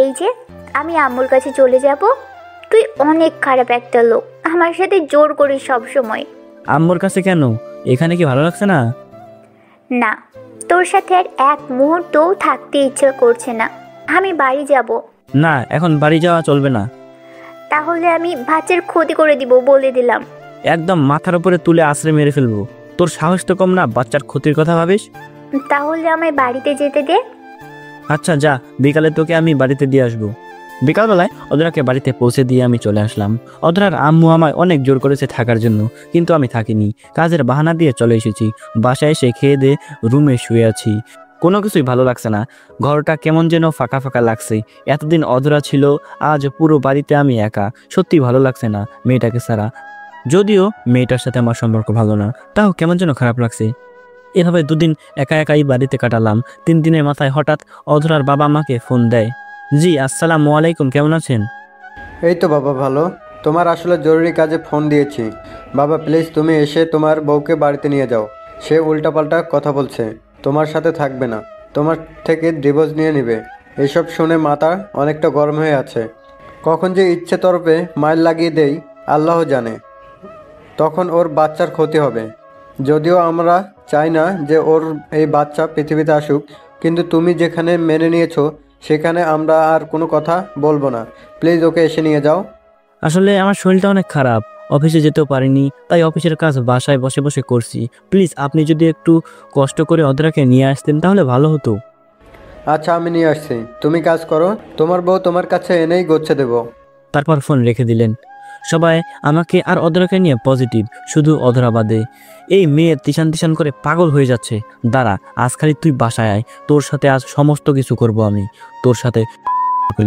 এই যে আমি আম্মুর কাছে চলে যাব। তুই অনেক খারাপ একটা লোক, আমার সাথে জোর করিস সব সময়। আম্মুর কাছে কেন? এখানে কি ভালো লাগছে না? না, তোর সাথে আর এক মুহূর্তও থাকতে ইচ্ছে করছে না। আমি বাড়ি যাব। না, এখন বাড়ি যাওয়া চলবে না। তাহলে আমি বাচ্চার ক্ষতি করে দিব, বলে দিলাম। একদম মাথার উপরে তুলে আছড়ে মেরে ফেলবো। তোর সাহস তো কম না বাচ্চার ক্ষতির কথা ভাবিস? তাহলে আমায় বাড়িতে যেতে দে। আচ্ছা যা, বিকালে তোকে আমি বাড়িতে দিয়ে আসবো। বিকালবেলায় অধরাকে বাড়িতে পৌঁছে দিয়ে আমি চলে আসলাম। অধরার আম্মু আমায় অনেক জোর করেছে থাকার জন্য, কিন্তু আমি থাকিনি। কাজের বাহানা দিয়ে চলে এসেছি। বাসায় এসে খেয়ে দিয়ে রুমে শুয়ে আছি। কোনো কিছুই ভালো লাগছে না। ঘরটা কেমন যেন ফাঁকা ফাঁকা লাগছে। এতদিন অধরা ছিল, আজ পুরো বাড়িতে আমি একা। সত্যি ভালো লাগছে না মেয়েটাকে ছাড়া। যদিও মেয়েটার সাথে আমার সম্পর্ক ভালো না, তাও কেমন যেন খারাপ লাগছে। এভাবে দুদিন একা একাই বাড়িতে কাটালাম। 3 দিনের মাথায় হঠাৎ অধরার বাবা আমাকে ফোন দেয়। জি আসসালামু আলাইকুম, কেমন আছেন? এই তো বাবা, ভালো। তোমার আসলে জরুরি কাজে ফোন দিয়েছি। বাবা প্লিজ তুমি এসে তোমার বউকে বাড়িতে নিয়ে যাও। সে উল্টাপাল্টা কথা বলছে, তোমার সাথে থাকবে না, তোমার থেকে ডিভোর্স নিয়ে নেবে। এইসব শুনে মাথা অনেকটা গরম হয়ে আছে। কখন যে ইচ্ছে তরফে মাইল লাগিয়ে দেই আল্লাহ জানে। তখন ওর বাচ্চার ক্ষতি হবে। যদিও আমরা চাই না যে ওর এই বাচ্চা পৃথিবীতে আসুক, কিন্তু তুমি যেখানে মেনে নিয়েছো সেখানে আমরা আর কোনো কথা বলবো না। প্লিজ ওকে এসে নিয়ে যাও। আসলে আমার শরীরটা অনেক খারাপ, অফিসে যেতেও পারিনি, তাই অফিসের কাজ বাসায় বসে বসে করছি। প্লিজ আপনি যদি একটু কষ্ট করে অধরাকে নিয়ে আসতেন তাহলে ভালো হতো। আচ্ছা আমি নিয়ে আসছি, তুমি কাজ করো, তোমার বউ তোমার কাছে এনেই গোচ্ছে দেবো। তারপর ফোন রেখে দিলেন। সবাই আমাকে আর অধরাকে নিয়ে পজিটিভ, শুধু অধরা বাদে। এই মেয়ে তিশান তিশান করে পাগল হয়ে যাচ্ছে। দাঁড়া, আজ খালি তুই বাসায় আয়, তোর সাথে আজ সমস্ত কিছু করব আমি। তোর সাথে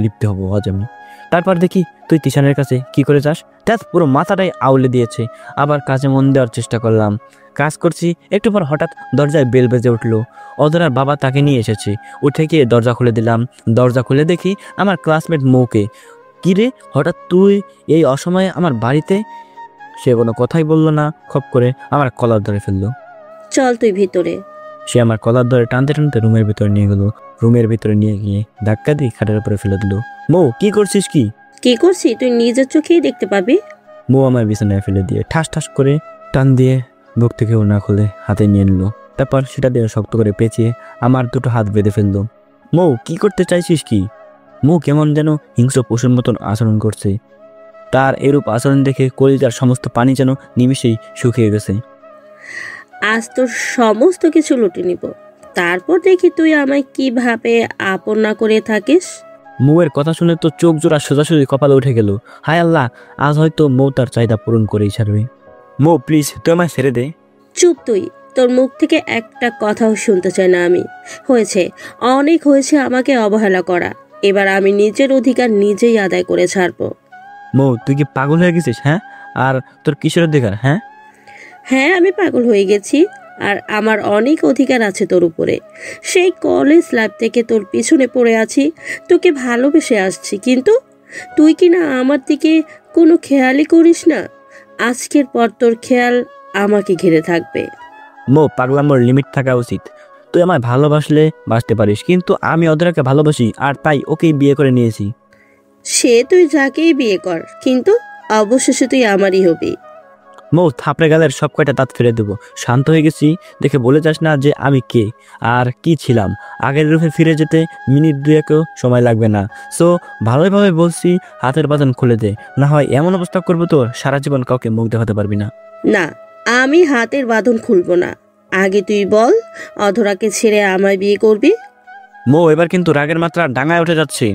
লিপ্ত হবো আজ আমি। তারপর দেখি তুই তিশানের কাছে কি করে যাস। দেখ পুরো মাথাটাই আউলে দিয়েছে। আবার কাজে মন দেওয়ার চেষ্টা করলাম, কাজ করছি। একটু পর হঠাৎ দরজায় বেল বেজে উঠলো। অধরার বাবা তাকে নিয়ে এসেছে। উঠে গিয়ে দরজা খুলে দিলাম। দরজা খুলে দেখি আমার ক্লাসমেট মৌকে। কিরে হঠাৎ তুই এই অসময়ে আমার বাড়িতে? সে কোনো কথাই বললো না, খপ করে আমার কলার ধরে ফেললো। চল তুই ভিতরে। সে আমার কলার ধরে টানতে টানতে রুমের ভিতরে নিয়ে গেল। রুমের ভিতরে নিয়ে গিয়ে ধাক্কা দিয়ে খাটের উপরে ফেলে দিল। মৌ কি করছিস? কি করছি তুই নিজের চোখেই দেখতে পাবি। মৌ আমার বিছানায় ফেলে দিয়ে ঠাস ঠাস করে টান দিয়ে বুক থেকে ওড়না খুলে হাতে নিয়ে নিল। তারপর সেটা দিয়ে শক্ত করে পেঁচিয়ে আমার দুটো হাত বেঁধে ফেললো। মৌ কি করতে চাইছিস কি? মৌ কেমন যেন হিংস্র পশুর মতন আচরণ করছে। তার এরূপ আচরণ দেখে কলিজার সমস্ত পানি যেন নিমিষেই শুকিয়ে গেছে। আজ তোর সমস্ত কিছু লুটে নিব, তারপর দেখি তুই আমায় কিভাবে আপন না করে থাকিস। মৌয়ের কথা শুনে তো চোখ জোড়া সোজাসুজি কপালে উঠে গেল। হায় আল্লাহ, আজ হয়তো মৌ তার চাহিদা পূরণ করেই ছাড়বে। মৌ প্লিজ তুই আমায় ছেড়ে দে। চুপ তুই, তোর মুখ থেকে একটা কথাও শুনতে চাই না আমি। হয়েছে, অনেক হয়েছে আমাকে অবহেলা করা। এবার আমি নিজের অধিকার নিজেই আদায় করে ছাড়বো। মৌ তুই কি পাগল হয়ে গেছিস? হ্যাঁ, আর তোর কিসের অধিকার? হ্যাঁ হ্যাঁ আমি পাগল হয়ে গেছি, আর আমার অনেক অধিকার আছে তোর উপরে। সেই কলেজ লাইফ থেকে তোর পিছনে পড়ে আছি, তোকে ভালোবেসে আসছি, কিন্তু তুই কি না আমার দিকে কোনো খেয়ালই করিস না। আজকের পর তোর খেয়াল আমাকে ঘিরে থাকবে। মৌ পাগলামোর লিমিট থাকা উচিত। তুই আমায় ভালোবাসলে বাসতে পারিস, কিন্তু আমি অধরাকে ভালোবাসি আর তাই ওকেই বিয়ে করে নিয়েছি। সে তুই যাকেই বিয়ে কর, কিন্তু অবশেষে তুই আমারই হবি। মৌ থাপড়ে গালের সব কয়টা দাঁত ফেলে দেবো। শান্ত হয়ে গেছি দেখে বলে যাস না যে আমি কে আর কি ছিলাম। আগের রূপে ফিরে যেতে মিনিট দুয়েকও সময় লাগবে না। সো ভালোভাবে বলছি, হাতের বাঁধন খুলে দে, না হয় এমন অবস্থা করবো তো সারা জীবন কাউকে মুখ দেখাতে পারবি না। না, আমি হাতের বাঁধন খুলবো না। আগে তুই বল, অধরাকে ছেড়ে আমায় বিয়ে করবি? মৌ এবার কিন্তু রাগের মাত্রা ডাঙায় উঠে যাচ্ছে।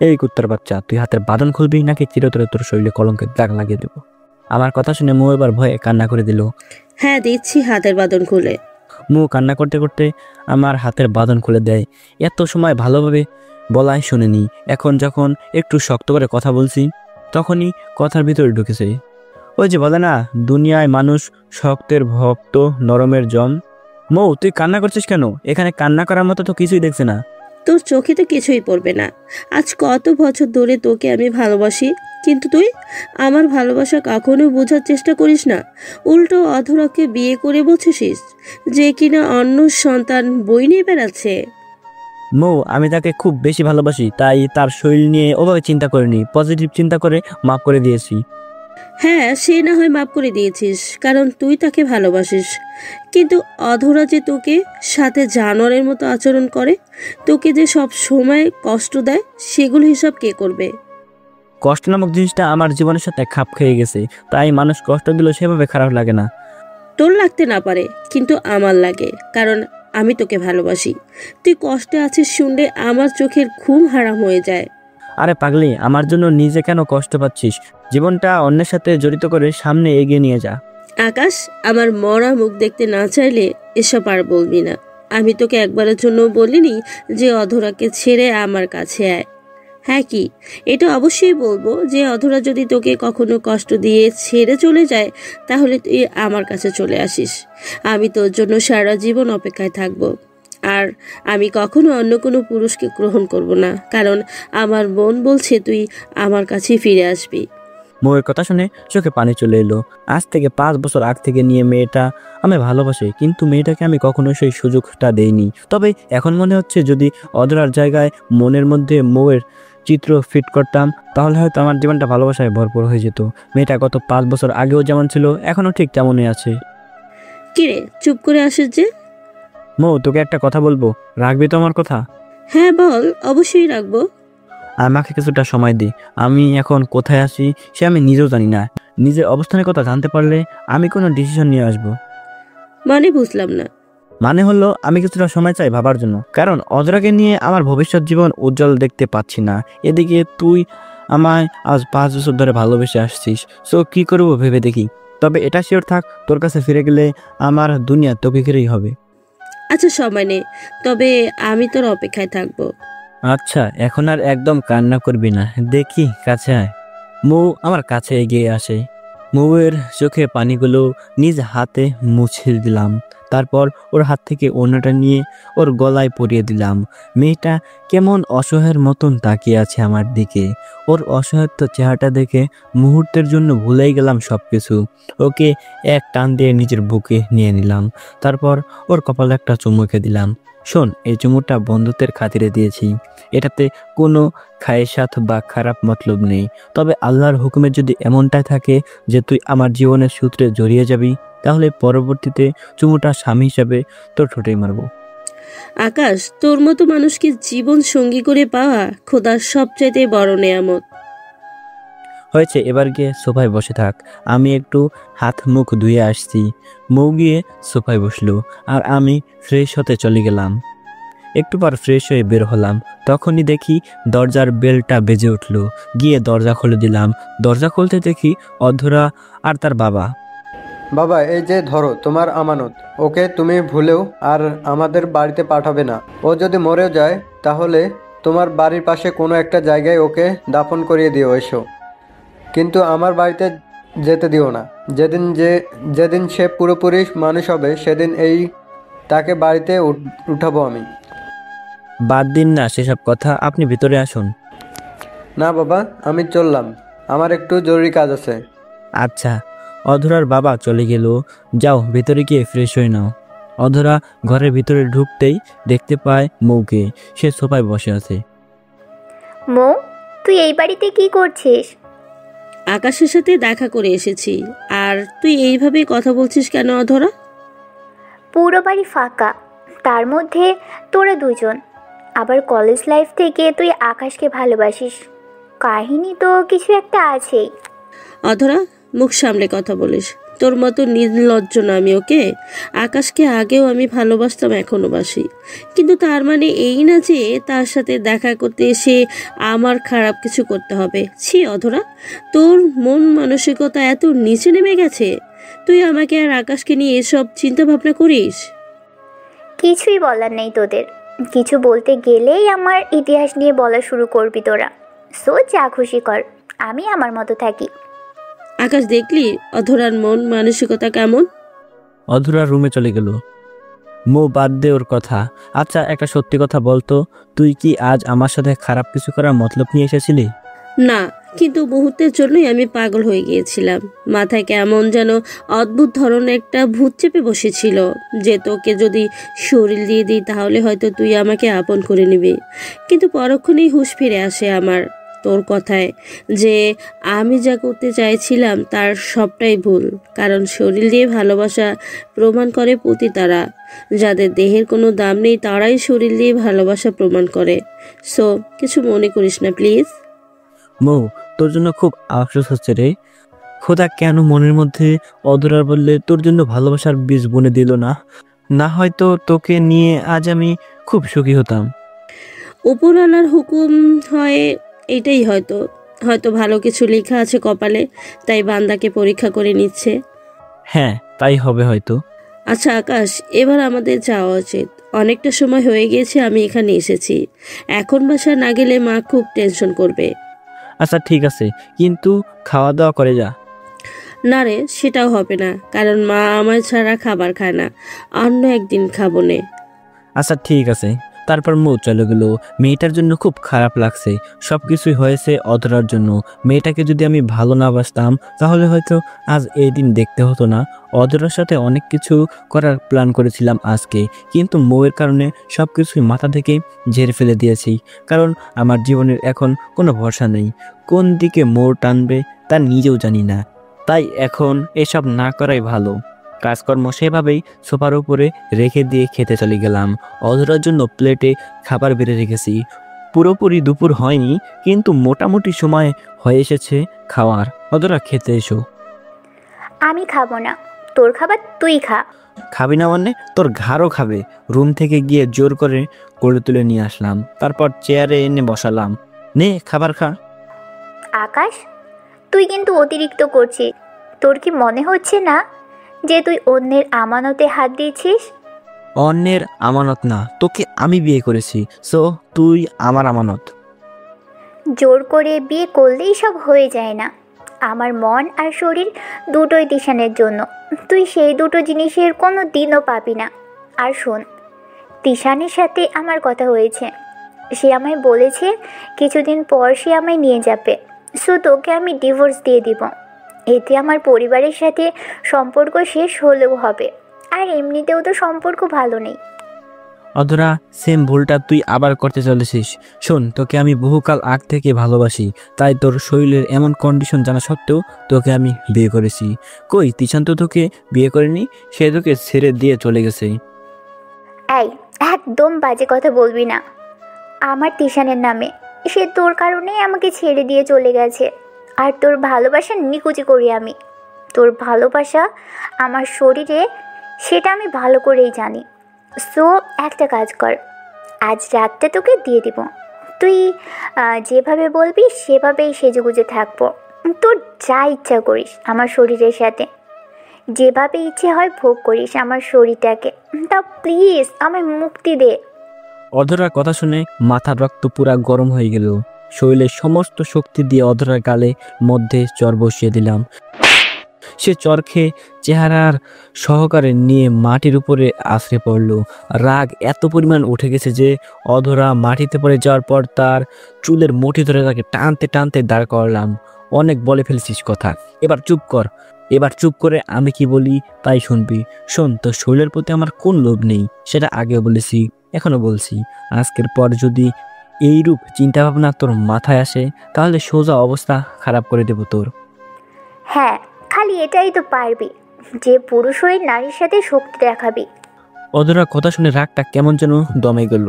এই কুত্তার বাচ্চা, তুই হাতের বাঁধন খুলবি নাকি চিরতরে তোর শরীরে কলঙ্কের দাগ লাগিয়ে দেবো? আমার কথা শুনে মৌ এবার ভয়ে কান্না করে দিল। হ্যাঁ দিচ্ছি হাতের বাঁধন খুলে। মৌ কান্না করতে করতে আমার হাতের বাঁধন খুলে দেয়। এত সময় ভালোভাবে বলাই শুনেনি, এখন যখন একটু শক্ত করে কথা বলছি তখনই কথার ভিতরে ঢুকেছে। ওই যে বলে না, দুনিয়ায় মানুষ শক্তের ভক্ত নরমের জম। মৌ তুই কান্না করছিস কেন? এখানে কান্না করার মতো তো কিছুই দেখছে না। তোর চোখে তো কিছুই পড়বে না। আজ কত বছর ধরে তোকে আমি ভালোবাসি, কিন্তু তুই আমার ভালোবাসা কখনো বোঝার চেষ্টা করিস না। উল্টো অধরাকে বিয়ে করে বসেছিস, যে কিনা অন্য সন্তান বই নিয়ে বেড়াচ্ছে। মৌ, আমি তাকে খুব বেশি ভালোবাসি, তাই তার শরীর নিয়ে ওভাবে চিন্তা করিনি, পজিটিভ চিন্তা করে মাফ করে দিয়েছি। হ্যাঁ, সে না হয় মাফ করে দিয়েছিস, কারণ তুই তাকে ভালোবাসিস। কিন্তু অধরা যে তোকে সাথে জানোয়ারের মতো আচরণ করে, তোকে যে সব সময় কষ্ট দেয়, সেগুলো হিসাব কে করবে? কষ্ট নামক জিনিসটা আমার জীবনের সাথে খাপ খেয়ে গেছে, তাই মানুষ কষ্ট দিলেও সেভাবে খারাপ লাগে না। তোর লাগতে না পারে, কিন্তু আমার লাগে, কারণ আমি তোকে ভালোবাসি। তুই কষ্টে আছিস শুনলে আমার চোখের ঘুম হারাম হয়ে যায়। আরে পাগলি, আমার জন্য নিজে কেন কষ্ট পাচ্ছিস? জীবনটা অন্যের সাথে জড়িত করে সামনে এগিয়ে নিয়ে যা। আকাশ, আমার মরা মুখ দেখতে না চাইলে এসব আর বলবি না। আমি তোকে একবারের জন্য বলিনি যে অধরাকে ছেড়ে আমার কাছে আয়। হ্যাঁ, কি এটা অবশ্যই বলবো যে অধরা যদি তোকে কখনো কষ্ট দিয়ে ছেড়ে চলে যায়, তাহলে তুই আমার কাছে চলে আসিস। আমি তোর জন্য সারা জীবন অপেক্ষায় থাকবো। আর আমি কখনো অন্য কোনো পুরুষকে গ্রহণ করব না, কারণ আমার মন বলছে তুই আমার কাছেই ফিরে আসবি। মৌয়ের কথা শুনে চোখে পানি চলে এলো। আজ থেকে 5 বছর আগ থেকে নিয়ে মেয়েটা আমি ভালোবাসি, কিন্তু মেয়েটাকে আমি কখনো সেই সুযোগটা দেইনি। তবে এখন মনে হচ্ছে যদি অধরার জায়গায় মনের মধ্যে মৌয়ের চিত্র ফিট করতাম, তাহলে হয়তো আমার জীবনটা ভালোবাসায় ভরপুর হয়ে যেত। মেয়েটা গত 5 বছর আগেও যেমন ছিল, এখনও ঠিক তেমনই আছে। কিরে, চুপ করে আসিস যে? মৌ, তোকে একটা কথা বলবো, রাখবি তো আমার কথা? হ্যাঁ বল, অবশ্যই রাখবো। আমাকে কিছুটা সময় দে। আমি এখন কোথায় আছি সে আমি নিজেও জানি না। নিজের অবস্থানের কথা জানতে পারলে আমি কোনো ডিসিশন নিয়ে আসবো। মানে বুঝলাম না। মানে হলো আমি কিছুটা সময় চাই ভাবার জন্য, কারণ অজরাকে নিয়ে আমার ভবিষ্যৎ জীবন উজ্জ্বল দেখতে পাচ্ছি না। এদিকে তুই আমায় আজ 5 বছর ধরে ভালোবেসে আসছিস, সো কি করবো ভেবে দেখি। তবে এটা শিওর থাক, তোর কাছে ফিরে গেলে আমার দুনিয়া তোকে ঘিরেই হবে। আচ্ছা, সময় নে, তবে আমি তোর অপেক্ষায় থাকবো। আচ্ছা, এখন আর একদম কান্না করবি না, দেখি কাছে আয়। মৌ আমার কাছে এগিয়ে আসে। মৌয়ের চোখে পানিগুলো নিজ হাতে মুছে দিলাম। তারপর ওর হাত থেকে ওড়নাটা নিয়ে ওর গলায় পরিয়ে দিলাম। মেয়েটা কেমন অসহায়ের মতন তাকিয়ে আছে আমার দিকে। ওর অসহায়ত্ব চেহারাটা দেখে মুহূর্তের জন্য ভুলেই গেলাম সবকিছু। ওকে এক টান দিয়ে নিজের বুকে নিয়ে নিলাম। তারপর ওর কপালে একটা চুমু খেয়ে দিলাম। শোন, এই চুমুটা বন্ধুত্বের খাতিরে দিয়েছি, এটাতে কোনো খায়েশাত বা খারাপ মতলব নেই। তবে আল্লাহর হুকুমে যদি এমনটাই থাকে যে তুই আমার জীবনের সূত্রে জড়িয়ে যাবি, তাহলে পরবর্তীতে চুমুটা স্বামী হিসাবে তোর ঠোঁটেই মারবো। আকাশ, তোর মতো মানুষকে জীবন সঙ্গী করে পাওয়া খোদার সবচাইতে বড় নেয়ামত। হয়েছে, এবার গিয়ে সোফায় বসে থাক, আমি একটু হাত মুখ ধুয়ে আসছি। মৌ গিয়ে সোফায় বসলো আর আমি ফ্রেশ হতে চলে গেলাম। একটু পর ফ্রেশ হয়ে বের হলাম, তখনই দেখি দরজার বেলটা বেজে উঠলো। গিয়ে দরজা খুলে দিলাম। দরজা খুলতে দেখি অধরা আর তার বাবা। বাবা, এই যে ধরো তোমার আমানত, ওকে তুমি ভুলেও আর আমাদের বাড়িতে পাঠাবে না। ও যদি মরেও যায় তাহলে তোমার বাড়ির পাশে কোনো একটা জায়গায় ওকে দাফন করিয়ে দিও এসো, কিন্তু আমার বাড়িতে যেতে দিও না। যেদিন সে পুরোপুরি মানুষ হবে সেদিন তাকে বাড়িতে উঠাবো আমি। বাদ দিন না সেসব কথা, আপনি ভিতরে আসুন। না বাবা, আমি চললাম, আমার একটু জরুরি কাজ আছে। আচ্ছা। অধরার বাবা চলে গেল। যাও ভিতরে গিয়ে ফ্রেশ হয়ে নাও। অধরা ঘরের ভিতরে ঢুকতেই দেখতে পায় মৌকে, সে সোফায় বসে আছে। মৌ, তুই এই বাড়িতে কি করছিস? আকাশের সাথে দেখা করে এসেছি। আর তুই এইভাবে কথা বলছিস কেন অধরা? পুরো বাড়ি ফাঁকা, তার মধ্যে তোরা দুজন। আবার কলেজ লাইফ থেকে তুই আকাশকে ভালোবাসিস, কাহিনী তো কিছু একটা আছেই। অধরা, মুখ সামলে কথা বলিস। তোর মতো নির্লজ্জ না আমি, ওকে? আকাশকে আগেও আমি ভালোবাসতাম, এখনো বাসি, কিন্তু তার মানে এই না যে তার সাথে দেখা করতে এসে আমার খারাপ কিছু করতে হবে। ছি অধরা, তোর মন মানসিকতা এত নিচে নেমে গেছে, তুই আমাকে আর আকাশকে নিয়ে এসব চিন্তা ভাবনা করিস? কিছুই বলার নেই তোদের, কিছু বলতে গেলেই আমার ইতিহাস নিয়ে বলা শুরু করবি তোরা। সো যা খুশি কর, আমি আমার মতো থাকি। আকাশ, দেখলি অধরার মন মানসিকতা কেমন? অধরা রুমে চলে গেল। মৌ বাদ দে ওর কথা। আচ্ছা, একটা সত্যি কথা বলতো, তুই কি আজ আমার সাথে খারাপ কিছু করার মতলব নিয়ে এসেছিলি? না, কিন্তু মুহূর্তের জন্যই আমি পাগল হয়ে গিয়েছিলাম। মাথায় কেমন যেন অদ্ভুত ধরনের একটা ভূত চেপে বসেছিল যে তোকে যদি শরীর দিয়ে দিই তাহলে হয়তো তুই আমাকে আপন করে নিবি। কিন্তু পরক্ষণেই হুঁশ ফিরে আসে আমার তোর কথায় যে আমি যা করতে চাইছিলাম তার সবটাই ভুল। কারণ শরীর দিয়ে ভালোবাসা প্রমাণ করে পতিতারা, যাদের দেহের কোনো দাম নেই তারাই শরীর দিয়ে ভালোবাসা প্রমাণ করে। সো কিছু মনে করিস না প্লিজ। মৌ, তোর জন্য খুব আফসোস হচ্ছে রে। খোদা কেন মনের মধ্যে অধরার বললে তোর জন্য ভালোবাসার বীজ বুনে দিল না? না হয়তো তোকে নিয়ে আজ আমি খুব সুখী হতাম। উপরওয়ালার হুকুম হয় এটাই, হয়তো হয়তো ভালো কিছু লেখা আছে কপালে, তাই বান্দাকে পরীক্ষা করে নিচ্ছে। হ্যাঁ, তাই হবে হয়তো। আচ্ছা আকাশ, এবার আমাদের যাওয়া উচিত। অনেকটা সময় হয়ে গিয়েছে আমি এখানে এসেছি। এখন বাসা না গেলে মা খুব টেনশন করবে। আচ্ছা ঠিক আছে, কিন্তু খাওয়া দাওয়া করে যা। না রে, সেটাও হবে না, কারণ মা আমার ছাড়া খাবার খায় না। অন্য একদিন খাবো নে। আচ্ছা ঠিক আছে। তারপর মৌ চলে গেল। মেয়েটার জন্য খুব খারাপ লাগছে। সবকিছুই হয়েছে অধরার জন্য। মেয়েটাকে যদি আমি ভালো না বাসতাম তাহলে হয়তো আজ এই দিন দেখতে হতো না। অধরার সাথে অনেক কিছু করার প্ল্যান করেছিলাম আজকে, কিন্তু মৌয়ের কারণে সবকিছুই মাথা থেকে ঝেড়ে ফেলে দিয়েছি। কারণ আমার জীবনের এখন কোনো ভরসা নেই। কোন দিকে মোড় টানবে তা নিজেও জানি না। তাই এখন এসব না করাই ভালো। কাজকর্ম সেভাবেই সোফার উপরে রেখে দিয়ে খেতে চলে গেলাম। অধরার জন্য প্লেটে খাবার বেড়ে রেখেছি। পুরোপুরি দুপুর হয়নি, কিন্তু মোটামুটি সময় হয়ে এসেছে খাওয়ার। অধরা, খেতে এসো। আমি খাবো না, তোর খাবার তুই খা। খাবি না মানে? তোর ঘাড়ও খাবে। রুম থেকে গিয়ে জোর করে কোলে তুলে নিয়ে আসলাম, তারপর চেয়ারে এনে বসালাম। নে খাবার খা। আকাশ, তুই কিন্তু অতিরিক্ত করছিস। তোর কি মনে হচ্ছে না যে তুই অন্যের আমানতে হাত দিয়েছিস? অন্যের আমানত না, তোকে আমি বিয়ে করেছি, সো তুই আমার আমানত। জোর করে বিয়ে করলেই সব হয়ে যায় না। আমার মন আর শরীর দুটোই তিশানের জন্য। তুই সেই দুটো জিনিসের কোনো দিনও পাবি না। আর শোন, তিশানের সাথে আমার কথা হয়েছে। সে আমায় বলেছে কিছুদিন পর সে আমায় নিয়ে যাবে। সো তোকে আমি ডিভোর্স দিয়ে দিব। এতে আমার পরিবারের সাথে সম্পর্ক শেষ হলেও হবে। আর এমনিতেও তো সম্পর্ক ভালো নেই। অধরা, সেম ভুলটা তুই আবার করতে চলেছিস। শোন, তোকে আমি বহুকাল আগ থেকে ভালোবাসি, তাই তোর শরীরের এমন কন্ডিশন জানা সত্ত্বেও তোকে আমি বিয়ে করেছি। কই তিশান তো তোকে বিয়ে করেনি, সে তোকে ছেড়ে দিয়ে চলে গেছে। এই, একদম বাজে কথা বলবি না আমার তিশানের নামে। সে তোর কারণেই আমাকে ছেড়ে দিয়ে চলে গেছে। আর তোর ভালোবাসা নিকুচি করি আমি। তোর ভালোবাসা আমার শরীরে, সেটা আমি ভালো করেই জানি। সো একটা কাজ কর, আজ রাতটা তোকে দিয়ে দিব। তুই যেভাবে বলবি সেভাবেই সেজেগুজে থাকবো। তোর যা ইচ্ছা করিস আমার শরীরের সাথে, যেভাবে ইচ্ছে হয় ভোগ করিস আমার শরীরটাকে। তা প্লিজ আমায় মুক্তি দে। অধরার কথা শুনে মাথার রক্ত পুরা গরম হয়ে গেল। শরীরের সমস্ত শক্তি দিয়ে অধরার গালে মধ্যে চর বসিয়ে দিলাম। সে চর খেয়ে চেহারার সহকারে নিয়ে মাটির উপরে আছড়ে পড়ল। রাগ এত পরিমাণ উঠে গেছে যে অধরা মাটিতে পড়ে যাওয়ার পর তার চুলের মুঠি ধরে তাকে টানতে টানতে দাঁড় করালাম। অনেক বলে ফেলছিস কথা, এবার চুপ কর। এবার চুপ করে আমি কি বলি তাই শুনবি। শোন, তোর শরীরের প্রতি আমার কোন লোভ নেই, সেটা আগেও বলেছি, এখনো বলছি। আজকের পর যদি এইরূপ চিন্তাভাবনা তোর মাথায় আসে তাহলে সোজা অবস্থা খারাপ করে দেব তোর। হ্যাঁ, খালি এটাই তো পারবি, যে পুরুষ হয়ে নারীর সাথে শক্তি দেখাবি। অধরার কথা শুনে রাগটা কেমন যেন দমে গেল।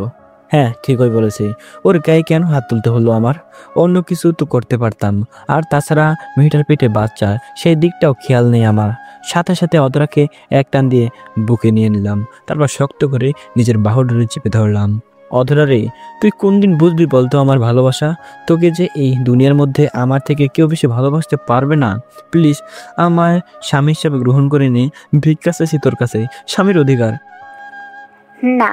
হ্যাঁ, ঠিকই বলেছে। ওর গায়ে কেন হাত তুলতে হলো আমার? অন্য কিছু তো করতে পারতাম। আর তাছাড়া মেয়েটার পেটে বাচ্চা, সেই দিকটাও খেয়াল নেই আমার। সাথে সাথে অধরাকে এক টান দিয়ে বুকে নিয়ে নিলাম, তারপর শক্ত করে নিজের বাহু ধরে চেপে ধরলাম। অধরা রে, তুই কোন দিন বুঝবি বলতো আমার ভালোবাসা? তোকে যে এই দুনিয়ার মধ্যে আমার থেকে কেউ বেশি ভালোবাসতে পারবে না। প্লিজ আমায় স্বামী হিসাবে গ্রহণ করে নে। ভিক্ষা চাইছি তোর কাছে, স্বামীর অধিকার। না,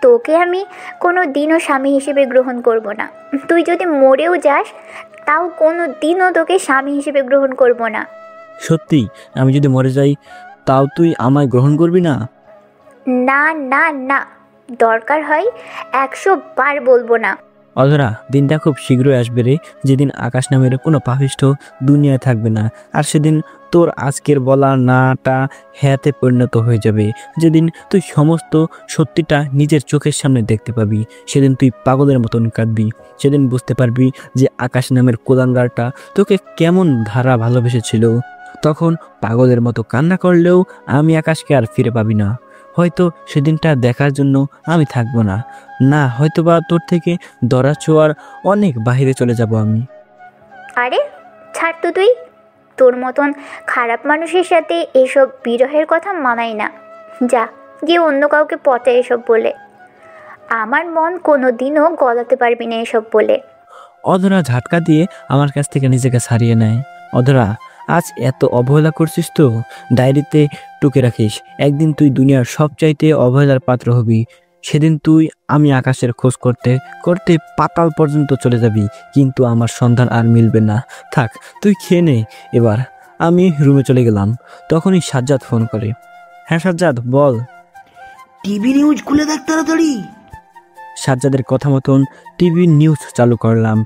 তোকে আমি কোনো দিনও স্বামী হিসেবে গ্রহণ করব না। তুই যদি মরেও যাস তাও কোনো দিনও তোকে স্বামী হিসেবে গ্রহণ করব না। সত্যি? আমি যদি মরে যাই তাও তুই আমায় গ্রহণ করবি না? না না না, দরকার হয় 100 বার বলবো না। অধরা, দিনটা খুব শীঘ্রই আসবে রে, যেদিন আকাশ নামের কোনো পাপিষ্ঠ দুনিয়ায় থাকবে না। আর সেদিন তোর আজকের বলা নাটা হ্যাঁতে পরিণত হয়ে যাবে। যেদিন তুই সমস্ত সত্যিটা নিজের চোখের সামনে দেখতে পাবি, সেদিন তুই পাগলের মতন কাঁদবি। সেদিন বুঝতে পারবি যে আকাশ নামের কোলাঙ্গারটা তোকে কেমন ধারা ভালোবেসেছিল। তখন পাগলের মতো কান্না করলেও আমি আকাশকে আর ফিরে পাবি না। হয়তো সেদিনটা দেখার জন্য আমি থাকবো না, না হয়তোবা তোর থেকে দরা ছোঁয়ার অনেক বাহিরে চলে যাব আমি। আরে ছাড় তো তুই, তোর মতন খারাপ মানুষের সাথে এসব বিরহের কথা মানাই না। যা গিয়ে অন্য কাউকে পটে এসব বলে। আমার মন কোনো দিনও গলাতে পারবি না এসব বলে। অধরা ঝাটকা দিয়ে আমার কাছ থেকে নিজেকে ছাড়িয়ে নেয়। অধরা, আজ এত অবহেলা করছিস তো ডায়েরিতে টুকে রাখিস। একদিন তুই দুনিয়ার সবচাইতে অবহেলার পাত্র হবি। সেদিন তুই আমি আকাশের খোঁজ করতে করতে পাতাল পর্যন্ত চলে যাবি, কিন্তু আমার সন্ধান আর মিলবে না। থাক, তুই খেয়ে নে এবার। আমি রুমে চলে গেলাম। তখনই সাজ্জাদ ফোন করে। হ্যাঁ সাজ্জাদ, বল। টিভি নিউজ খুলে দেখ তাড়াতাড়ি। সাজ্জাদের কথা মতন টিভি নিউজ চালু করলাম।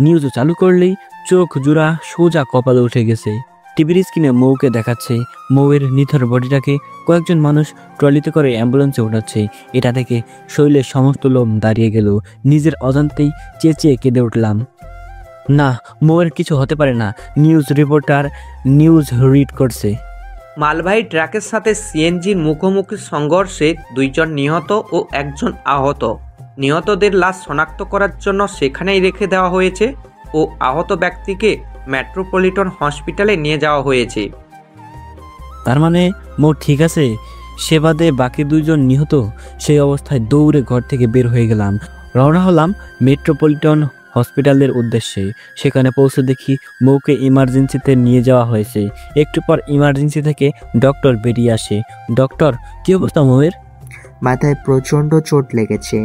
নিউজ চালু করলেই চোখ জোড়া সোজা কপালে উঠে গেছে। টিভির স্ক্রিনে মৌকে দেখাচ্ছে। মৌয়ের নিথর বডিটাকে কয়েকজন মানুষ ট্রলিতে করে অ্যাম্বুলেন্সে উঠাচ্ছে। এটা দেখে শরীরের সমস্ত লোম দাঁড়িয়ে গেল। নিজের অজান্তেই চেঁচিয়ে কেঁদে উঠলাম। না, মৌয়ের কিছু হতে পারে না। নিউজ রিপোর্টার নিউজ রিড করছে। মালবাহী ট্রাকের সাথে সিএনজির মুখোমুখি সংঘর্ষে 2 জন নিহত ও 1 জন আহত। নিহতদের লাশ শনাক্ত করার জন্য সেখানেই রেখে দেওয়া হয়েছে ও আহত ব্যক্তিকে মেট্রোপলিটন হসপিটালে নিয়ে যাওয়া হয়েছে। তার মানে মৌ ঠিক আছে? সে বাদে বাকি 2 জন নিহত। সেই অবস্থায় দৌড়ে ঘর থেকে বের হয়ে গেলাম। রওনা হলাম মেট্রোপলিটন হসপিটালের উদ্দেশ্যে। সেখানে পৌঁছে দেখি মৌকে ইমার্জেন্সিতে নিয়ে যাওয়া হয়েছে। একটু পর ইমার্জেন্সি থেকে ডক্টর বেরিয়ে আসে। ডক্টর, কি অবস্থা মৌয়ের? মাথায় প্রচণ্ড চোট লেগেছে,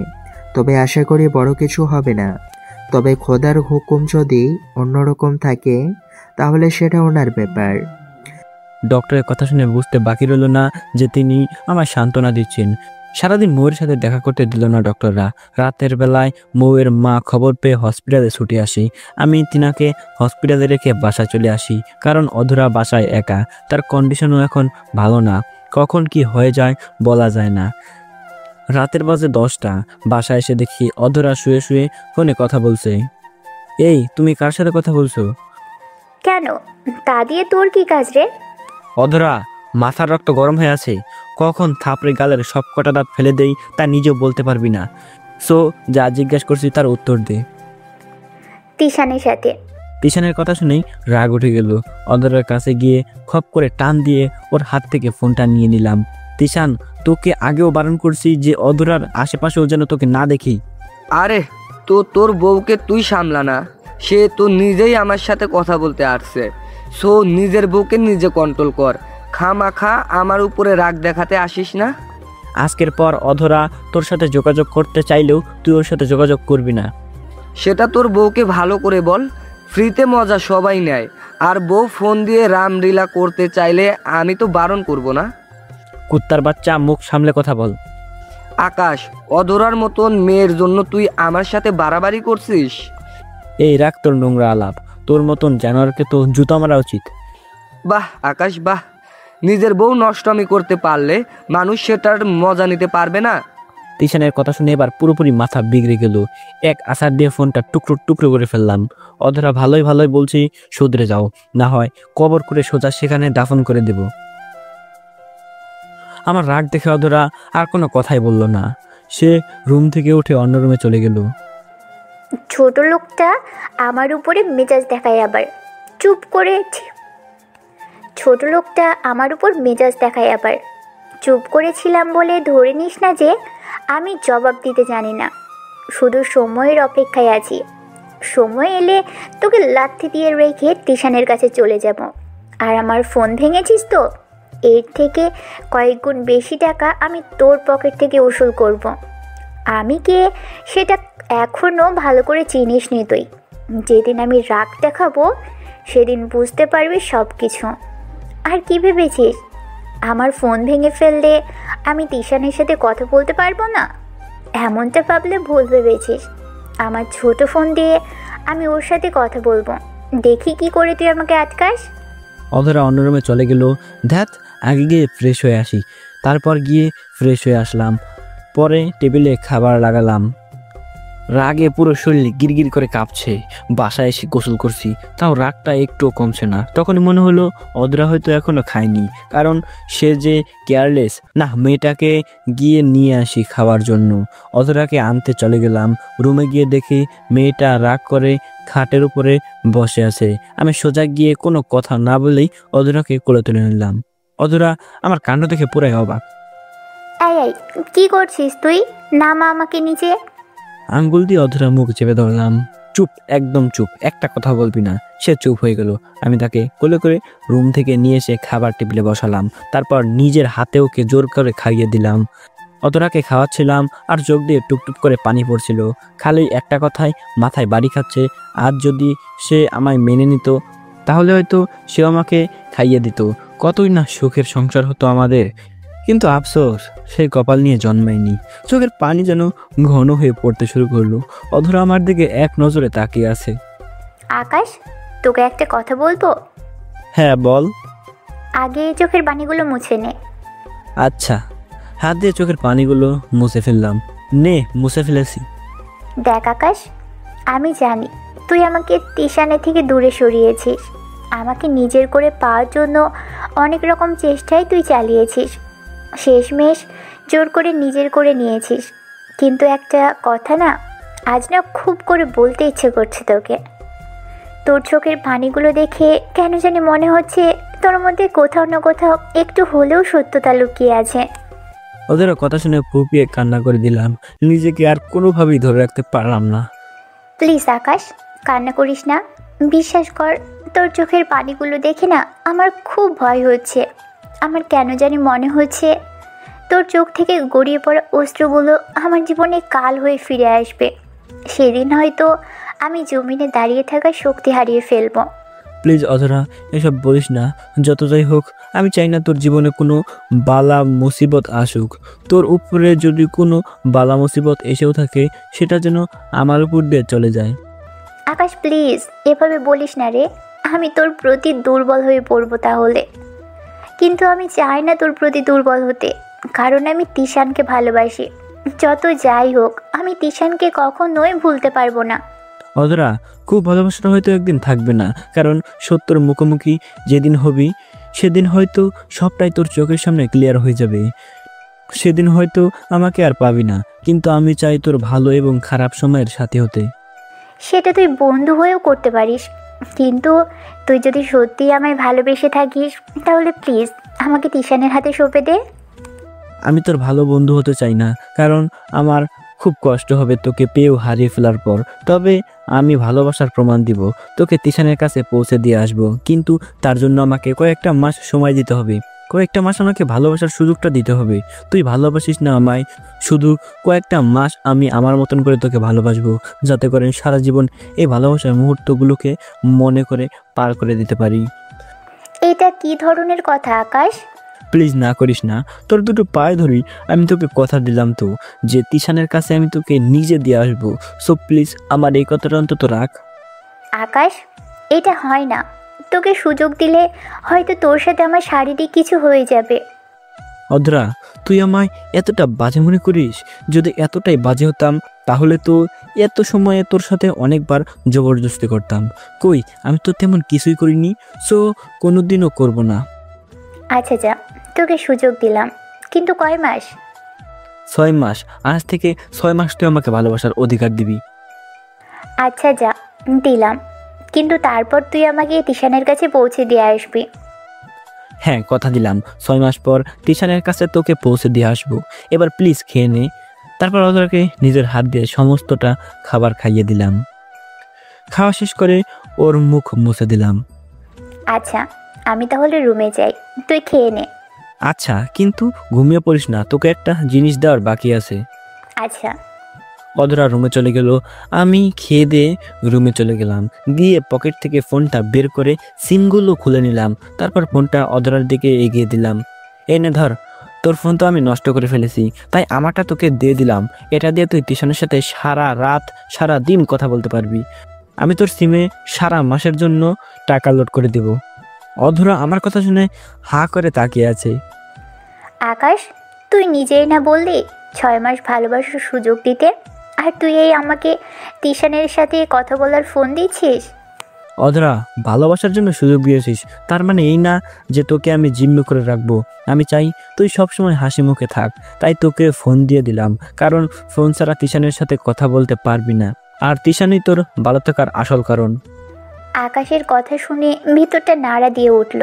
তবে আশা করি বড় কিছু হবে না। তবে খোদার হুকুম যদি অন্যরকম থাকে তাহলে সেটা ওনার ব্যাপার। ডক্টরের কথা শুনে বুঝতে বাকি রইল না যে তিনি আমায় সান্ত্বনা দিচ্ছেন। সারাদিন মৌয়ের সাথে দেখা করতে দিল না ডক্টররা। রাতের বেলায় মৌয়ের মা খবর পেয়ে হসপিটালে ছুটে আসি। আমি তিনাকে হসপিটালে রেখে বাসায় চলে আসি, কারণ অধরা বাসায় একা। তার কন্ডিশনও এখন ভালো না। কখন কি হয়ে যায় বলা যায় না। রাতের বাজে 10টা। বাসায় এসে দেখি অধরা শুয়ে শুয়ে ফোনে কথা বলছে। এই, তুমি কার সাথে কথা বলছো? কেন, তা দিয়ে তোর কি কাজ রে? অধরা, মাথার রক্ত গরম হয়ে আছে। কখন থাপড়ে গালের সব কটা দাঁত ফেলে দেই তা নিজেও বলতে পারবি না। সো যা জিজ্ঞাসা করছি তার উত্তর দে। তিশানের সাথে। তিশানের কথা শুনেই রাগ উঠে গেল। অধরার কাছে গিয়ে খপ করে টান দিয়ে ওর হাত থেকে ফোনটা নিয়ে নিলাম। তিশান, তোকে আগেও বারণ করছি যে অধরার আশেপাশেও যেন তোকে না দেখি। আরে তো তোর বউকে তুই সামলা না, সে তো নিজেই আমার সাথে কথা বলতে আসছে। সো নিজের বউকে নিজে কন্ট্রোল কর, খামাখা আমার উপরে রাগ দেখাতে আসিস না। আজকের পর অধরা তোর সাথে যোগাযোগ করতে চাইলেও তুই ওর সাথে যোগাযোগ করবি না। সেটা তোর বউকে ভালো করে বল। ফ্রিতে মজা সবাই নেয়, আর বউ ফোন দিয়ে রামলীলা করতে চাইলে আমি তো বারণ করব না। কুত্তার বাচ্চা, মুখ সামলে কথা বল। আকাশ, অধরার মতন মেয়ের জন্য তুই আমার সাথে বাড়াবাড়ি করছিস? এই রাখ তোর নোংরা আলাপ। তোর মতন জানোয়ারকে তো জুতা মারা উচিত। বাহ আকাশ বাহ, নিজের বউ নষ্টমি করতে পারলে মানুষ সেটার মজা নিতে পারবে না। তিশানের কথা শুনে এবার পুরোপুরি মাথা বিগড়ে গেল। এক আছাড় দিয়ে ফোনটা টুকরো টুকরো করে ফেললাম। অধরা, ভালোই ভালোই বলছি শুধরে যাও, না হয় কবর করে সোজা সেখানে দাফন করে দেব। আমার রাগ দেখে অধরা আর কোনো কথাই বলল না। সে রুম থেকে উঠে অন্য রুমে চলে গেল। ছোট লোকটা আমার উপরে মেজাজ দেখায় আবার। চুপ করে ছোট লোকটা আমার উপর মেজাজ দেখায় আবার। চুপ করেছিলাম বলে ধরে নিস না যে আমি জবাব দিতে জানি না। শুধু সময়ের অপেক্ষায় আছি। সময় এলে তোকে লাথি দিয়ে রেখে তিশানের কাছে চলে যাব। আর আমার ফোন ভেঙেছিস তো, এর থেকে কয়েক গুণ বেশি টাকা আমি তোর পকেট থেকে উসুল করব। আমি কে সেটা এখনও ভালো করে চিনিস নি তুই। যেদিন আমি রাগ দেখাবো সেদিন বুঝতে পারবি সব কিছু। আর কি ভেবেছিস আমার ফোন ভেঙে ফেললে আমি তিশানের সাথে কথা বলতে পারবো না? এমনটা ভাবলে ভুল ভেবেছিস। আমার ছোট ফোন দিয়ে আমি ওর সাথে কথা বলবো, দেখি কি করে তুই আমাকে আটকাস। অধরা অন্য রুমে চলে গেল। ধ্যাত, আগে গিয়ে ফ্রেশ হয়ে আসি। তারপর গিয়ে ফ্রেশ হয়ে আসলাম। পরে টেবিলে খাবার লাগালাম। রাগে পুরো শরীর গিরগির করে কাঁপছে। বাসায় এসে গোসল করছি, তাও রাগটা একটুও কমছে না। তখনই মনে হলো অধরা হয়তো এখনো খায়নি, কারণ সে যে কেয়ারলেস। না, মেয়েটাকে গিয়ে নিয়ে আসি খাওয়ার জন্য। অধরাকে আনতে চলে গেলাম। রুমে গিয়ে দেখি মেয়েটা রাগ করে খাটের উপরে বসে আছে। আমি সোজা গিয়ে কোনো কথা না বলেই অধরাকে কোলে তুলে নিলাম। অধরা আমার কাণ্ড দেখে পুরাই অবাক। এই এই, কি করছিস তুই? নামা আমাকে নিচে। আঙ্গুল দিয়ে অধরা মুখ চেপে ধরলাম। চুপ, একদম চুপ, একটা কথা বলবি না। সে চুপ হয়ে গেল। আমি তাকে কোলে করে রুম থেকে নিয়ে এসে খাবার টেবিলে বসালাম। তারপর নিজের হাতে ওকে জোর করে খাইয়ে দিলাম। অধরাকে খাওয়াচ্ছিলাম আর চোখ দিয়ে টুকটুক করে পানি পড়ছিল। খালি একটা কথাই মাথায় বাড়ি খাচ্ছে, আজ যদি সে আমায় মেনে নিত তাহলে হয়তো সে আমাকে খাইয়ে দিত, কতই না সুখের সংসার হতো আমাদের। কিন্তু আফসোস, সেই কপাল নিয়ে জন্মায়নি। চোখের পানি যেন ঘন হয়ে পড়তে শুরু করলো। অধরা আমার দিকে এক নজরে তাকিয়ে আছে। আকাশ, তোকে একটা কথা বলবো। হ্যাঁ বল। আগে চোখের পানিগুলো মুছে নে। আচ্ছা। হাত দিয়ে চোখের পানিগুলো মুছে ফেললাম। নে, মুছে ফেলেছি। দেখ আকাশ, আমি জানি তুই আমাকে তিশানের থেকে দূরে সরিয়েছিস। আমাকে নিজের করে পাওয়ার জন্য অনেক রকম চেষ্টাই তুই চালিয়েছিস। শেষমেশ জোর করে নিজের করে নিয়েছিস। কিন্তু একটা কথা না, আজ না খুব করে বলতে ইচ্ছে করছে তোকে। তোর চোখের পানিগুলো দেখে কেন জানি মনে হচ্ছে তোর মধ্যে কোথাও না কোথাও একটু হলেও সত্যতা লুকিয়ে আছে। ওদের কথা শুনে ফুপিয়ে কান্না করে দিলাম। নিজেকে আর কোনোভাবেই ধরে রাখতে পারলাম না। প্লিজ আকাশ, কান্না করিস না। বিশ্বাস কর, তোর চোখের পানিগুলো দেখে না আমার খুব ভয় হচ্ছে। আমার কেন জানি মনে হচ্ছে তোর চোখ থেকে গড়িয়ে পড়া অস্ত্রগুলো আমার জীবনে কাল হয়ে ফিরে আসবে। সেদিন হয়তো আমি জমিনে দাঁড়িয়ে থাকার শক্তি হারিয়ে ফেলবো। প্লিজ অধরা, এসব বলিস না। যত যাই হোক, আমি চাই না তোর জীবনে কোনো বালা মুসিবত আসুক। তোর উপরে যদি কোনো বালা মুসিবত এসেও থাকে, সেটা যেন আমার উপর দিয়ে চলে যায়। আকাশ প্লিজ, এভাবে বলিস না রে। আমি তোর প্রতি দুর্বল হয়ে পড়বো তাহলে। কিন্তু আমি চাই না তোর প্রতি দুর্বল হতে, কারণ আমি তিশানকে ভালোবাসি। যত যাই হোক, আমি তিশানকে কখনোই ভুলতে পারবো না। অধরা, খুব ভালোবাসাটা হয়তো একদিন থাকবে না, কারণ সত্যর মুখোমুখি যেদিন হবি সেদিন হয়তো সবটাই তোর চোখের সামনে ক্লিয়ার হয়ে যাবে। সেদিন হয়তো আমাকে আর পাবি না, কিন্তু আমি চাই তোর ভালো এবং খারাপ সময়ের সাথে হতে। সেটা তুই বন্ধু হয়েও করতে পারিস, কিন্তু তুই যদি সত্যি আমায় ভালোবেসে থাকিস তাহলে প্লিজ আমাকে তিশানের হাতে সঁপে দে। আমি তোর ভালো বন্ধু হতে চাই না, কারণ আমার খুব কষ্ট হবে তোকে পেয়েও হারিয়ে ফেলার পর। তবে আমি ভালোবাসার প্রমাণ দিব, তোকে তিশানের কাছে পৌঁছে দিয়ে আসবো। কিন্তু তার জন্য আমাকে কয়েকটা মাস সময় দিতে হবে। কয়েকটা মাস আমাকে ভালোবাসার সুযোগটা দিতে হবে। তুই ভালোবাসিস না আমায়, শুধু কয়েকটা মাস আমি আমার মতন করে তোকে ভালোবাসবো, যাতে করে সারা জীবন এই ভালোবাসার মুহূর্তগুলোকে মনে করে পার করে দিতে পারি। এটা কি ধরনের কথা আকাশ? প্লিজ না করিস না, তোর দুটো পায়ে ধরি। আমি তোকে কথা দিলাম তো যে তিশানের কাছে আমি তোকে নিজে দিয়ে আসবো। সো প্লিজ আমার এই কথাটা অন্তত রাখ। আকাশ, এটা হয় না। তোকে সুযোগ দিলে হয়তো তোর সাথে আমার শারীরিক কিছু হয়ে যাবে। অধরা, তুই আমায় এতটা বাজে মনে করিস? যদি এতটাই বাজে হতাম তাহলে তো এত সময়ে তোর সাথে অনেকবার জবরদস্তি করতাম। কই, আমি তো তেমন কিছুই করিনি, সো কোনোদিনও করব না। আচ্ছা যা, তোকে সুযোগ দিলাম, কিন্তু কয় মাস? 6 মাস। আজ থেকে 6 মাস তুই আমাকে ভালোবাসার অধিকার দিবি। আচ্ছা যা, দিলাম, কিন্তু তারপর তুই আমাকে তিশানের কাছে পৌঁছে দিয়ে আসবি। হ্যাঁ, কথা দিলাম, 6 মাস পর তিশানের কাছে তোকে পৌঁছে দিয়ে আসবো। এবার প্লিজ খেয়ে নে। তারপর অধরাকে নিজের হাত দিয়ে সমস্তটা খাবার খাইয়ে দিলাম। খাওয়া শেষ করে ওর মুখ মুছে দিলাম। আচ্ছা, আমি তাহলে রুমে যাই, তুই খেয়ে নে। আচ্ছা, কিন্তু ঘুমিয়ে পড়িস না, তোকে একটা জিনিস দেওয়ার বাকি আছে। আচ্ছা। অধরা রুমে চলে গেল। আমি খেয়ে দিয়ে রুমে চলে গেলাম। গিয়ে পকেট থেকে ফোনটা বের করে সিমগুলো খুলে নিলাম। তারপর ফোনটা অধরার দিকে এগিয়ে দিলাম। এই নে ধর, তোর ফোন তো আমি নষ্ট করে ফেলেছি, তাই আমারটা তোকে দিয়ে দিলাম। এটা দিয়ে তুই তিশানের সাথে সারা রাত সারা দিন কথা বলতে পারবি। আমি তোর সিমে সারা মাসের জন্য টাকা লোড করে দেব। অধরা আমার কথা শুনে হা করে তাকিয়ে আছে। আকাশ, তুই নিজেই না বললি 6 মাস ভালোবাসার সুযোগ দিতে, আর তুই এই আমাকে তিশানের সাথে কথা বলার ফোন দিচ্ছিস? অধরা, ভালোবাসার জন্য সুযোগ দিয়েছিস, তার মানে এই না যে তোকে আমি জিম্মি করে রাখবো। আমি চাই তুই সবসময় হাসি মুখে থাক, তাই তোকে ফোন দিয়ে দিলাম। কারণ ফোন ছাড়া তিশানের সাথে কথা বলতে পারবি না, আর তিশানই তোর ভালো থাকার আসল কারণ। আকাশের কথা শুনে ভিতরটা নাড়া দিয়ে উঠল।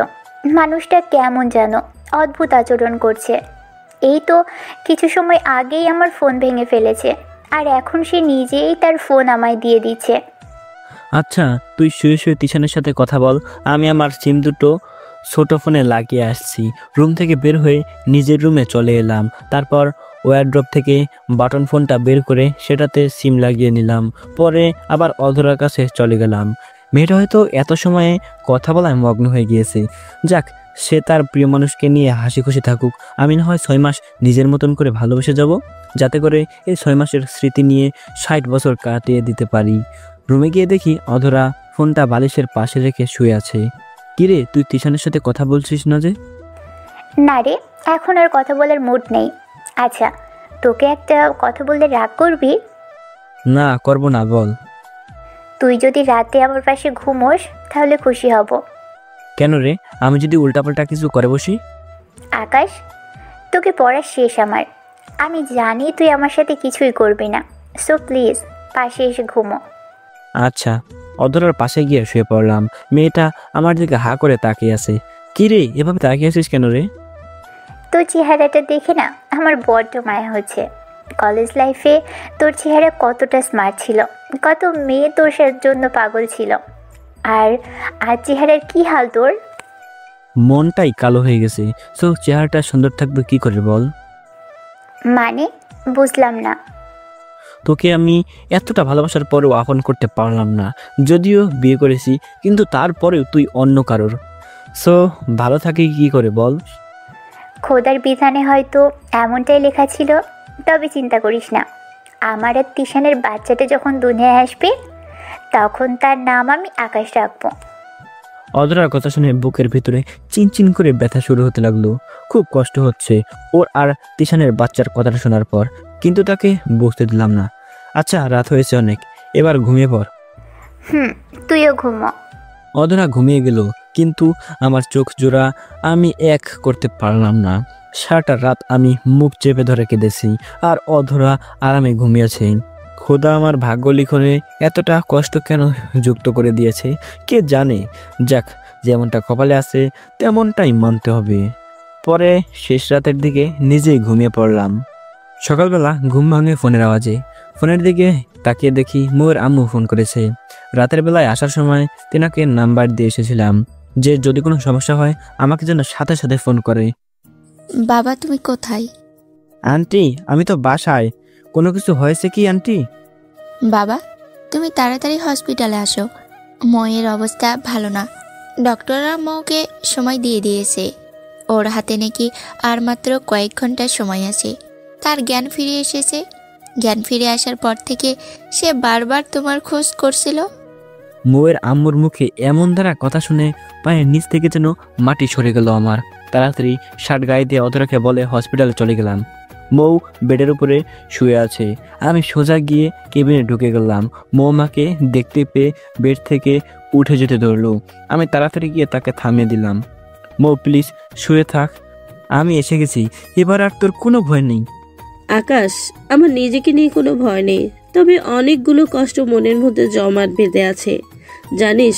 মানুষটা কেমন যেন অদ্ভুত আচরণ করছে। এই তো কিছু সময় আগেই আমার ফোন ভেঙে ফেলেছে, আর এখন সে নিজেই তার ফোন আমায় দিয়ে দিচ্ছে। আচ্ছা, তুই শুয়ে শুয়ে তিশানের সাথে কথা বল, আমি আমার সিম দুটো ছোট ফোনে লাগিয়ে আসছি। রুম থেকে বের হয়ে নিজের রুমে চলে এলাম। তারপর ওয়্যারড্রপ থেকে বাটন ফোনটা বের করে সেটাতে সিম লাগিয়ে নিলাম। পরে আবার অধরার কাছে চলে গেলাম। মেয়েটা হয়তো এত সময়ে কথা বলায় মগ্ন হয়ে গিয়েছে। যাক, সে তার প্রিয় মানুষকে নিয়ে হাসি খুশি থাকুক। আমি না হয় 6 মাস নিজের মতন করে ভালোবেসে যাব, যাতে করে এই 6 মাসের স্মৃতি নিয়ে 60 বছর কাটিয়ে দিতে পারি। রুমে গিয়ে দেখি অধরা ফোনটা বালিশের পাশে রেখে শুয়ে আছে। কিরে, তুই তিশানের সাথে কথা বলছিস না যে? না রে, এখন আর কথা বলার মুড নেই। আচ্ছা, তোকে একটা কথা বললে রাগ করবি? না, করব না, বল। তুই যদি রাতে আমার পাশে ঘুমোস তাহলে খুশি হব। কেন রে, আমি যদি উল্টাপাল্টা কিছু করে বসি? আকাশ, তোকে পড়া শেষ আমার। আমি জানি তুই আমার সাথে কিছুই করবি না, সো প্লিজ পাশে এসে ঘুমো। আচ্ছা। অধরার পাশে গিয়ে শুয়ে পড়লাম। মেয়েটা আমার দিকে হা করে তাকিয়ে আছে। কি রে, এভাবে তাকিয়ে আছিস কেন রে? তোর চেহারাটা দেখে না আমার বড্ড মায়া হচ্ছে। কলেজ লাইফে তোর চেহারা কতটা স্মার্ট ছিল, কত মেয়ে তোর জন্য পাগল ছিল, আর আজ চেহারার কি হাল তোর? মনটাই কালো হয়ে গেছে। সো চেহারাটা সুন্দর থাকবে কি করে বল? মানে বুঝলাম না। তোকে আমি এতটা ভালোবাসার পরেও আপন করতে পারলাম না। যদিও বিয়ে করেছি, কিন্তু তারপরেও তুই অন্য কারোর। সো ভালো থাকি কি করে বল? খোদার বিধানে হয়তো এমনটাই লেখা ছিল। তবে চিন্তা করিস না, আমার আর তিশানের বাচ্চাটা যখন দুনিয়ায় আসবে তখন তার নাম আমি আকাশ রাখবো। অধরার কথা শুনে বুকের ভিতরে চিনচিন করে ব্যথা শুরু হতে লাগলো। খুব কষ্ট হচ্ছে ওর আর তিশানের বাচ্চার কথাটা শোনার পর, কিন্তু তাকে বুঝতে দিলাম না। আচ্ছা, রাত হয়েছে অনেক, এবার ঘুমিয়ে পড়। তুইও ঘুমো। অধরা ঘুমিয়ে গেল, কিন্তু আমার চোখ জোড়া আমি এক করতে পারলাম না। সারাটা রাত আমি মুখ চেপে ধরে কেঁদেছি, আর অধরা আরামে ঘুমিয়েছে। খোদা আমার ভাগ্য লিখনে এতটা কষ্ট কেন যুক্ত করে দিয়েছে কে জানে। যাক, যেমনটা কপালে আছে তেমনটাই মানতে হবে। পরে শেষ রাতের দিকে নিজেই ঘুমিয়ে পড়লাম। সকালবেলা ঘুম ভাঙে ফোনের আওয়াজে। ফোনের দিকে তাকিয়ে দেখি মোর আম্মু ফোন করেছে। রাতের বেলায় আসার সময় তেনাকে নাম্বার দিয়ে এসেছিলাম যে যদি কোনো সমস্যা হয় আমাকে যেন সাথে সাথে ফোন করে। বাবা, তুমি কোথায়? আন্টি, আমি তো বাসায়। কোনো কিছু হয়েছে কি আন্টি? বাবা, তুমি তাড়াতাড়ি হসপিটালে আসো। ময়ের অবস্থা ভালো না। ডক্টররা মৌকে সময় দিয়ে দিয়েছে। ওর হাতে নাকি আর মাত্র কয়েক ঘন্টার সময় আছে। তার জ্ঞান ফিরে এসেছে। জ্ঞান ফিরে আসার পর থেকে সে বারবার তোমার খোঁজ করছিল। মৌয়ের আম্মুর মুখে এমন দ্বারা কথা শুনে পায়ের নিচ থেকে যেন মাটি সরে গেল আমার। তাড়াতাড়ি শার্ট গায়ে দিয়ে অধরাকে বলে হসপিটালে চলে গেলাম। মৌ বেডের উপরে শুয়ে আছে। আমি সোজা গিয়ে কেবিনে ঢুকে গেলাম। মৌ মাকে দেখতে পেয়ে বেড থেকে উঠে যেতে ধরলো। আমি তাড়াতাড়ি গিয়ে তাকে থামিয়ে দিলাম। মৌ, প্লিজ শুয়ে থাক, আমি এসে গেছি। এবার আর তোর কোনো ভয় নেই। আকাশ, আমার নিজেকে নিয়ে কোনো ভয় নেই, তবে অনেকগুলো কষ্ট মনের মধ্যে জমাট বেঁধে আছে। জানিস,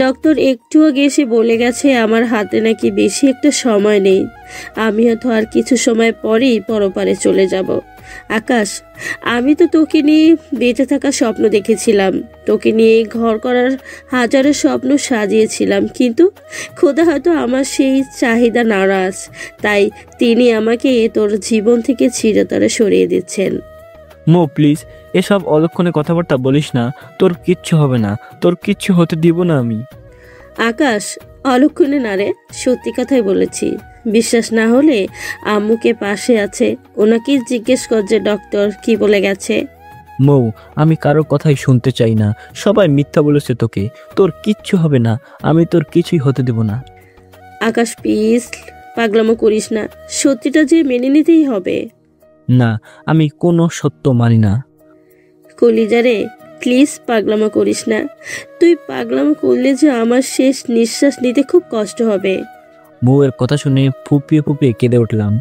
ডক্টর একটু আগে এসে বলে গেছে আমার হাতে নাকি বেশি একটা সময় নেই। আমিও তো আর কিছু সময় পরেই পরপারে চলে যাব। আকাশ, আমি তো তোকে নিয়ে বেঁচে থাকার স্বপ্ন দেখেছিলাম, তোকে নিয়ে ঘর করার হাজারো স্বপ্ন সাজিয়েছিলাম, কিন্তু খোদা হয়তো আমার সেই চাহিদা নারাজ, তাই তিনি আমাকে তোর জীবন থেকে চিরতরে সরিয়ে দিচ্ছেন। মো, প্লিজ এসব অলক্ষণে কথাবার্তা বলিস না। তোর কিচ্ছু হবে না, তোর কিচ্ছু হতে দিব না আমি। আকাশ, অলক্ষণে না রে, সত্যি কথাই বলেছি। বিশ্বাস না হলে আম্মুকে পাশে আছে, ওনাকে জিজ্ঞেস কর যে ডক্টর কি বলে গেছে। মৌ, আমি কারোর কথাই শুনতে চাই না। সবাই মিথ্যা বলেছে তোকে। তোর কিচ্ছু হবে না, আমি তোর কিছুই হতে দেব না। আকাশ প্লিজ পাগলামো করিস না, সত্যিটা যে মেনে নিতেই হবে। না, আমি কোনো সত্য মানি না। কলিজারে প্লিজ পাগলামো করিস না, তুই পাগলামো করলে যে আমার শেষ নিঃশ্বাস নিতে খুব কষ্ট হবে। মৌয়ের কথা শুনে ফুপিয়ে ফুপিয়ে কেঁদে উঠলাম।